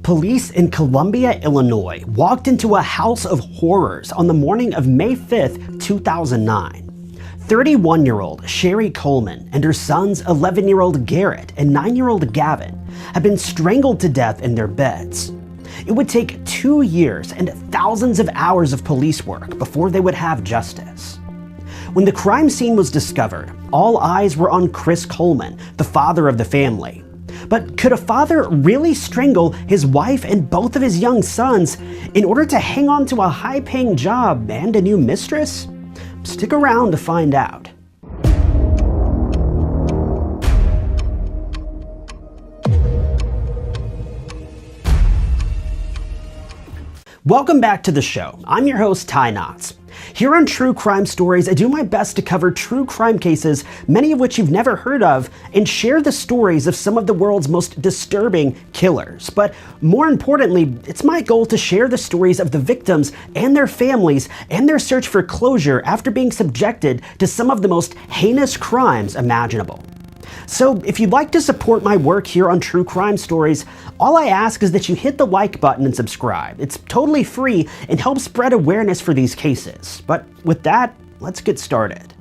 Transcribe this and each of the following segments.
Police in Columbia, Illinois walked into a house of horrors on the morning of May 5th, 2009. 31-year-old Sheri Coleman and her sons 11-year-old Garett and 9-year-old Gavin had been strangled to death in their beds. It would take 2 years and thousands of hours of police work before they would have justice. When the crime scene was discovered, all eyes were on Chris Coleman, the father of the family. But could a father really strangle his wife and both of his young sons in order to hang on to a high-paying job and a new mistress? Stick around to find out. Welcome back to the show. I'm your host, Ty Knotts. Here on True Crime Stories, I do my best to cover true crime cases, many of which you've never heard of, and share the stories of some of the world's most disturbing killers. But more importantly, it's my goal to share the stories of the victims and their families and their search for closure after being subjected to some of the most heinous crimes imaginable. So if you'd like to support my work here on True Crime Stories, all I ask is that you hit the like button and subscribe. It's totally free and helps spread awareness for these cases. But with that, let's get started.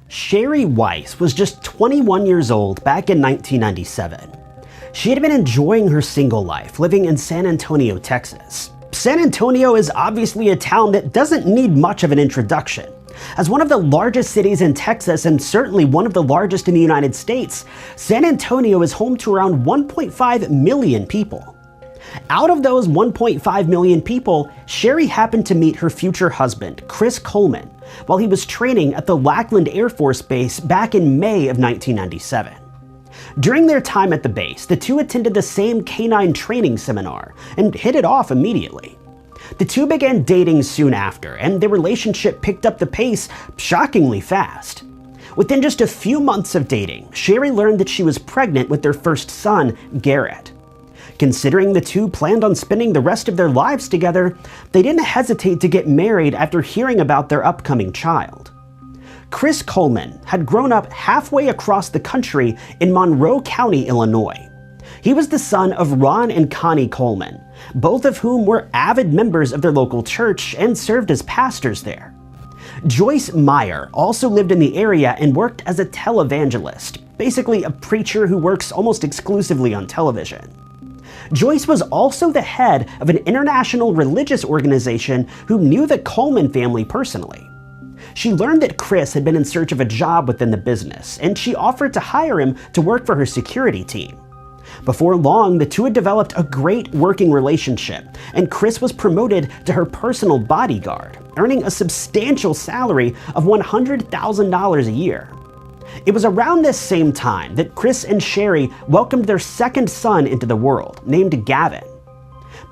Sheri Weiss was just 21 years old back in 1997. She had been enjoying her single life, living in San Antonio, Texas. San Antonio is obviously a town that doesn't need much of an introduction. As one of the largest cities in Texas and certainly one of the largest in the United States, San Antonio is home to around 1.5 million people. Out of those 1.5 million people, Sheri happened to meet her future husband, Chris Coleman, while he was training at the Lackland Air Force Base back in May of 1997. During their time at the base, the two attended the same canine training seminar and hit it off immediately. The two began dating soon after, and their relationship picked up the pace shockingly fast. Within just a few months of dating, Sheri learned that she was pregnant with their first son, Garett. Considering the two planned on spending the rest of their lives together, they didn't hesitate to get married after hearing about their upcoming child. Chris Coleman had grown up halfway across the country in Monroe County, Illinois. He was the son of Ron and Connie Coleman, both of whom were avid members of their local church and served as pastors there. Joyce Meyer also lived in the area and worked as a televangelist, basically a preacher who works almost exclusively on television. Joyce was also the head of an international religious organization who knew the Coleman family personally. She learned that Chris had been in search of a job within the business, and she offered to hire him to work for her security team. Before long, the two had developed a great working relationship, and Chris was promoted to her personal bodyguard, earning a substantial salary of $100,000 a year. It was around this same time that Chris and Sheri welcomed their second son into the world, named Gavin.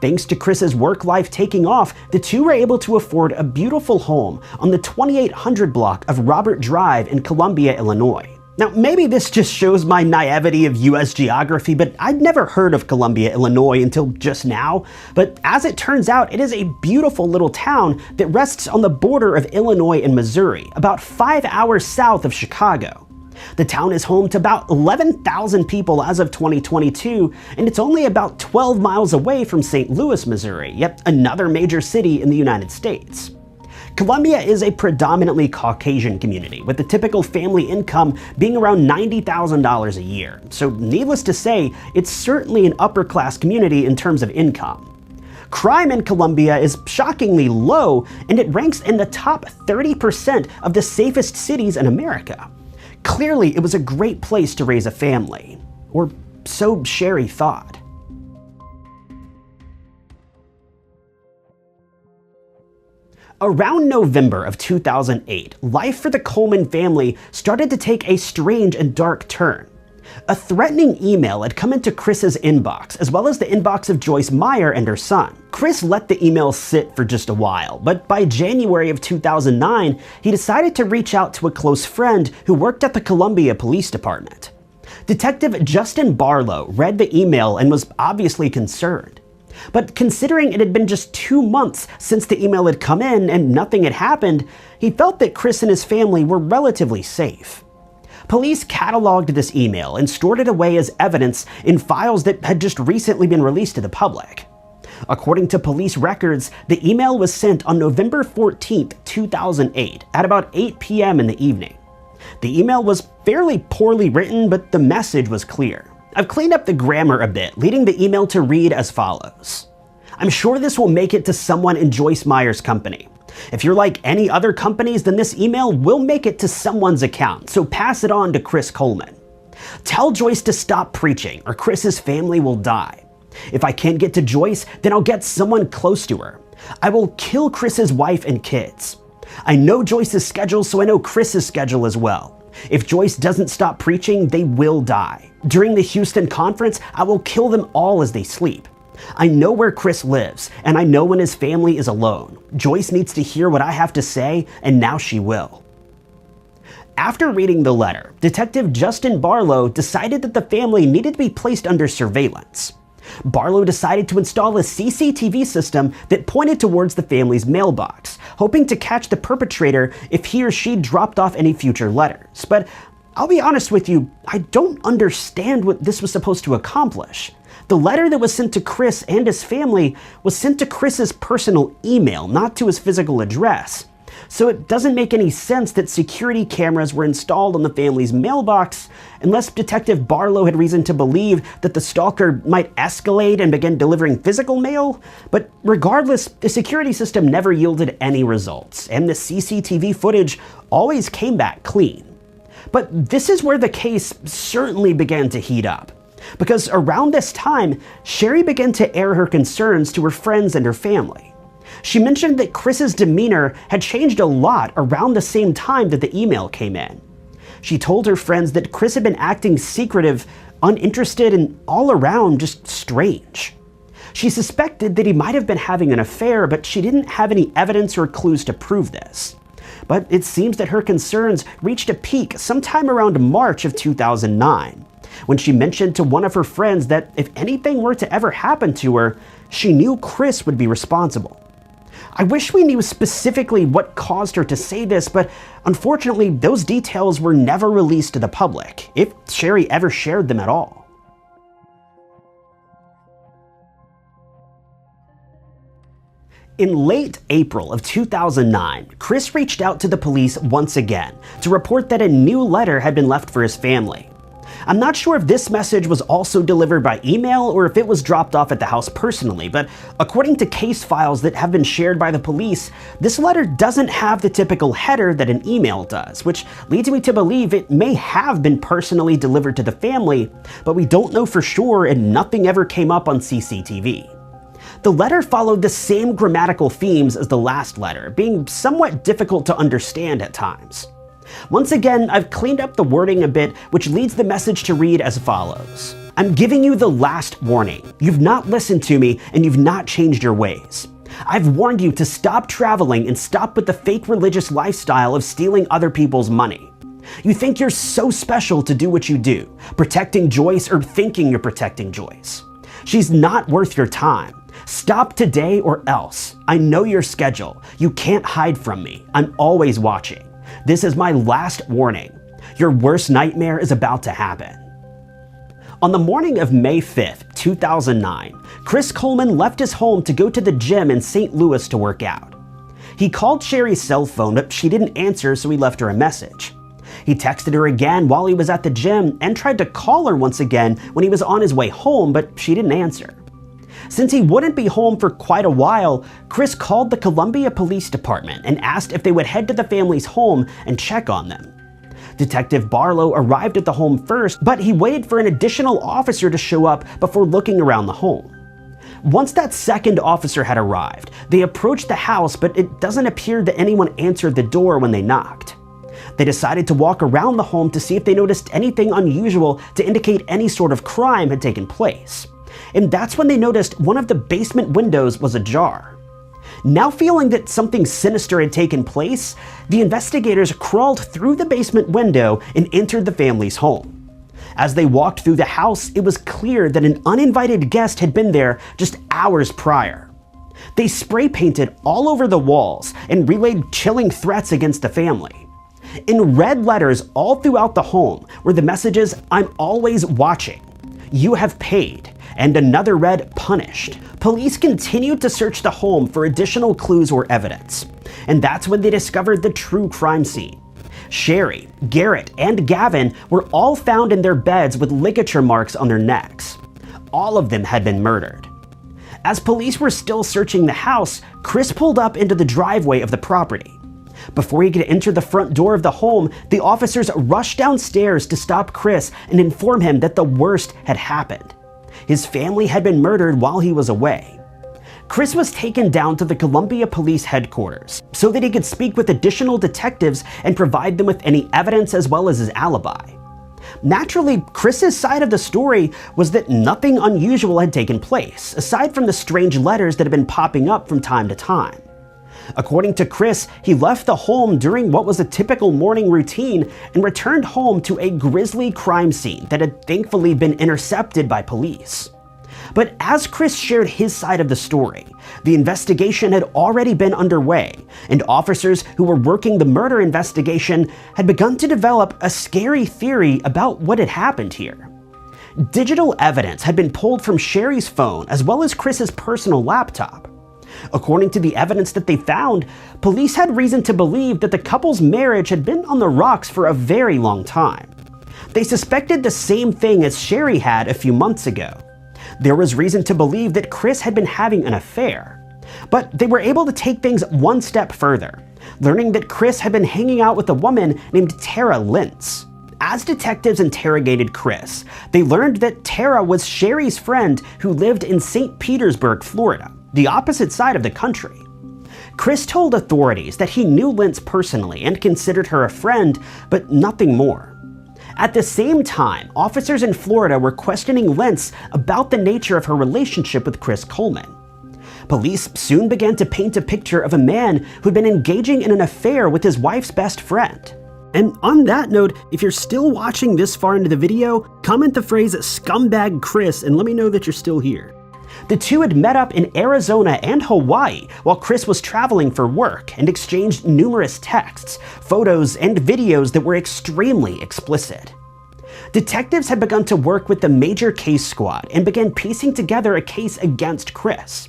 Thanks to Chris's work life taking off, the two were able to afford a beautiful home on the 2800 block of Robert Drive in Columbia, Illinois. Now, maybe this just shows my naivety of US geography, but I'd never heard of Columbia, Illinois until just now. But as it turns out, it is a beautiful little town that rests on the border of Illinois and Missouri, about 5 hours south of Chicago. The town is home to about 11,000 people as of 2022, and it's only about 12 miles away from St. Louis, Missouri, yet another major city in the United States. Columbia is a predominantly Caucasian community, with the typical family income being around $90,000 a year. So needless to say, it's certainly an upper-class community in terms of income. Crime in Columbia is shockingly low, and it ranks in the top 30% of the safest cities in America. Clearly, it was a great place to raise a family. Or so Sheri thought. Around November of 2008, life for the Coleman family started to take a strange and dark turn. A threatening email had come into Chris's inbox, as well as the inbox of Joyce Meyer and her son. Chris let the email sit for just a while, but by January of 2009, he decided to reach out to a close friend who worked at the Columbia Police Department. Detective Justin Barlow read the email and was obviously concerned. But considering it had been just 2 months since the email had come in and nothing had happened, he felt that Chris and his family were relatively safe. Police cataloged this email and stored it away as evidence in files that had just recently been released to the public. According to police records, the email was sent on November 14, 2008, at about 8 p.m. in the evening. The email was fairly poorly written, but the message was clear. I've cleaned up the grammar a bit, leading the email to read as follows. I'm sure this will make it to someone in Joyce Meyer's company. If you're like any other companies, then this email will make it to someone's account, so pass it on to Sheri Coleman. Tell Joyce to stop preaching, or Chris's family will die. If I can't get to Joyce, then I'll get someone close to her. I will kill Chris's wife and kids. I know Joyce's schedule, so I know Chris's schedule as well. If Joyce doesn't stop preaching, they will die. During the Houston conference, I will kill them all as they sleep. I know where Chris lives, and I know when his family is alone. Joyce needs to hear what I have to say, and now she will. After reading the letter, Detective Justin Barlow decided that the family needed to be placed under surveillance. Barlow decided to install a CCTV system that pointed towards the family's mailbox, hoping to catch the perpetrator if he or she dropped off any future letters. But I'll be honest with you, I don't understand what this was supposed to accomplish. The letter that was sent to Chris and his family was sent to Chris's personal email, not to his physical address. So it doesn't make any sense that security cameras were installed on the family's mailbox unless Detective Barlow had reason to believe that the stalker might escalate and begin delivering physical mail. But regardless, the security system never yielded any results, and the CCTV footage always came back clean. But this is where the case certainly began to heat up. Because around this time, Sheri began to air her concerns to her friends and her family. She mentioned that Chris's demeanor had changed a lot around the same time that the email came in. She told her friends that Chris had been acting secretive, uninterested, and all around just strange. She suspected that he might have been having an affair, but she didn't have any evidence or clues to prove this. But it seems that her concerns reached a peak sometime around March of 2009, when she mentioned to one of her friends that if anything were to ever happen to her, she knew Chris would be responsible. I wish we knew specifically what caused her to say this, but unfortunately those details were never released to the public, if Sheri ever shared them at all. In late April of 2009, Chris reached out to the police once again to report that a new letter had been left for his family. I'm not sure if this message was also delivered by email or if it was dropped off at the house personally, but according to case files that have been shared by the police, this letter doesn't have the typical header that an email does, which leads me to believe it may have been personally delivered to the family, but we don't know for sure and nothing ever came up on CCTV. The letter followed the same grammatical themes as the last letter, being somewhat difficult to understand at times. Once again, I've cleaned up the wording a bit, which leads the message to read as follows. I'm giving you the last warning. You've not listened to me, and you've not changed your ways. I've warned you to stop traveling and stop with the fake religious lifestyle of stealing other people's money. You think you're so special to do what you do, protecting Joyce or thinking you're protecting Joyce. She's not worth your time. Stop today or else. I know your schedule. You can't hide from me. I'm always watching. This is my last warning. Your worst nightmare is about to happen. On the morning of May 5th, 2009, Sheri Coleman left his home to go to the gym in St. Louis to work out. He called Sheri's cell phone, but she didn't answer, so he left her a message. He texted her again while he was at the gym and tried to call her once again when he was on his way home, but she didn't answer. Since he wouldn't be home for quite a while, Chris called the Columbia Police Department and asked if they would head to the family's home and check on them. Detective Barlow arrived at the home first, but he waited for an additional officer to show up before looking around the home. Once that second officer had arrived, they approached the house, but it doesn't appear that anyone answered the door when they knocked. They decided to walk around the home to see if they noticed anything unusual to indicate any sort of crime had taken place. And that's when they noticed one of the basement windows was ajar. Now feeling that something sinister had taken place, the investigators crawled through the basement window and entered the family's home. As they walked through the house, it was clear that an uninvited guest had been there just hours prior. They spray painted all over the walls and relayed chilling threats against the family. In red letters all throughout the home were the messages, "I'm always watching," "You have paid," and another read, "Punished." Police continued to search the home for additional clues or evidence, and that's when they discovered the true crime scene. Sheri, Garett, and Gavin were all found in their beds with ligature marks on their necks. All of them had been murdered. As police were still searching the house, Chris pulled up into the driveway of the property. Before he could enter the front door of the home, the officers rushed downstairs to stop Chris and inform him that the worst had happened. His family had been murdered while he was away. Chris was taken down to the Columbia Police Headquarters so that he could speak with additional detectives and provide them with any evidence as well as his alibi. Naturally, Chris's side of the story was that nothing unusual had taken place, aside from the strange letters that had been popping up from time to time. According to Chris, he left the home during what was a typical morning routine and returned home to a grisly crime scene that had thankfully been intercepted by police. But as Chris shared his side of the story, the investigation had already been underway, and officers who were working the murder investigation had begun to develop a scary theory about what had happened here. Digital evidence had been pulled from Sheri's phone as well as Chris's personal laptop. According to the evidence that they found, police had reason to believe that the couple's marriage had been on the rocks for a very long time. They suspected the same thing as Sheri had a few months ago. There was reason to believe that Chris had been having an affair. But they were able to take things one step further, learning that Chris had been hanging out with a woman named Tara Lintz. As detectives interrogated Chris, they learned that Tara was Sheri's friend who lived in St. Petersburg, Florida, the opposite side of the country. Chris told authorities that he knew Lintz personally and considered her a friend, but nothing more. At the same time, officers in Florida were questioning Lintz about the nature of her relationship with Chris Coleman. Police soon began to paint a picture of a man who'd been engaging in an affair with his wife's best friend. And on that note, if you're still watching this far into the video, comment the phrase "scumbag Chris" and let me know that you're still here. The two had met up in Arizona and Hawaii while Chris was traveling for work and exchanged numerous texts, photos, and videos that were extremely explicit. Detectives had begun to work with the major case squad and began piecing together a case against Chris.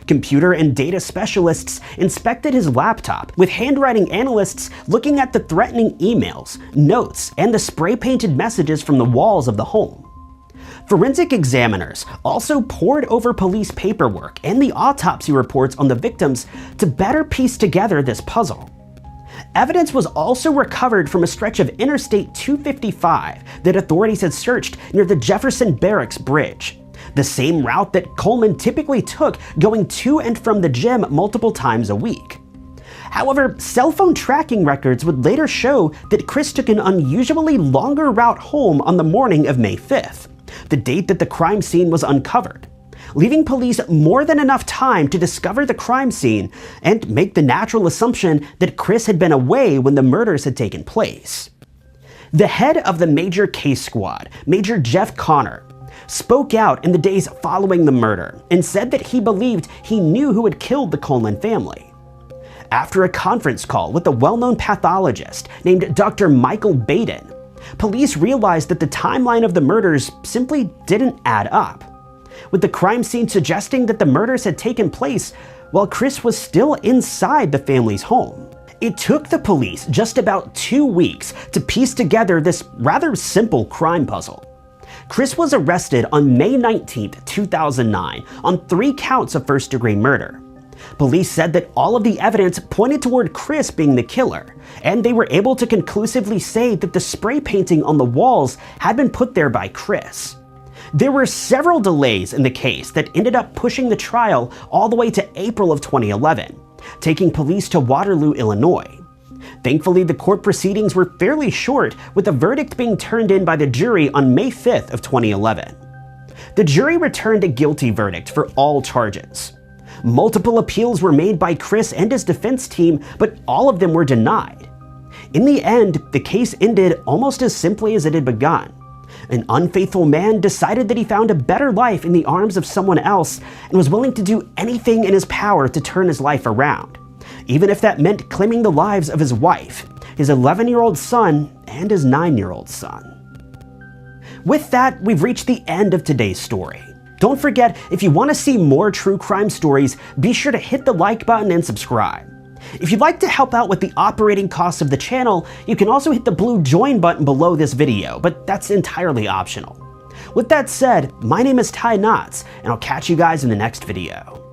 Computer and data specialists inspected his laptop, with handwriting analysts looking at the threatening emails, notes, and the spray-painted messages from the walls of the home. Forensic examiners also pored over police paperwork and the autopsy reports on the victims to better piece together this puzzle. Evidence was also recovered from a stretch of Interstate 255 that authorities had searched near the Jefferson Barracks Bridge, the same route that Coleman typically took going to and from the gym multiple times a week. However, cell phone tracking records would later show that Chris took an unusually longer route home on the morning of May 5th. The date that the crime scene was uncovered, leaving police more than enough time to discover the crime scene and make the natural assumption that Chris had been away when the murders had taken place. The head of the major case squad, Major Jeff Connor, spoke out in the days following the murder and said that he believed he knew who had killed the Coleman family. After a conference call with a well-known pathologist named Dr. Michael Baden, police realized that the timeline of the murders simply didn't add up, with the crime scene suggesting that the murders had taken place while Chris was still inside the family's home. It took the police just about 2 weeks to piece together this rather simple crime puzzle. Chris was arrested on May 19, 2009 on 3 counts of first-degree murder. Police said that all of the evidence pointed toward Chris being the killer, and they were able to conclusively say that the spray painting on the walls had been put there by Chris. There were several delays in the case that ended up pushing the trial all the way to April of 2011, taking police to Waterloo, Illinois. Thankfully, the court proceedings were fairly short, with a verdict being turned in by the jury on May 5th of 2011. The jury returned a guilty verdict for all charges. Multiple appeals were made by Chris and his defense team, but all of them were denied. In the end, the case ended almost as simply as it had begun. An unfaithful man decided that he found a better life in the arms of someone else and was willing to do anything in his power to turn his life around, even if that meant claiming the lives of his wife, his 11-year-old son, and his 9-year-old son. With that, we've reached the end of today's story. Don't forget, if you want to see more true crime stories, be sure to hit the like button and subscribe. If you'd like to help out with the operating costs of the channel, you can also hit the blue join button below this video, but that's entirely optional. With that said, my name is Ty Knotts, and I'll catch you guys in the next video.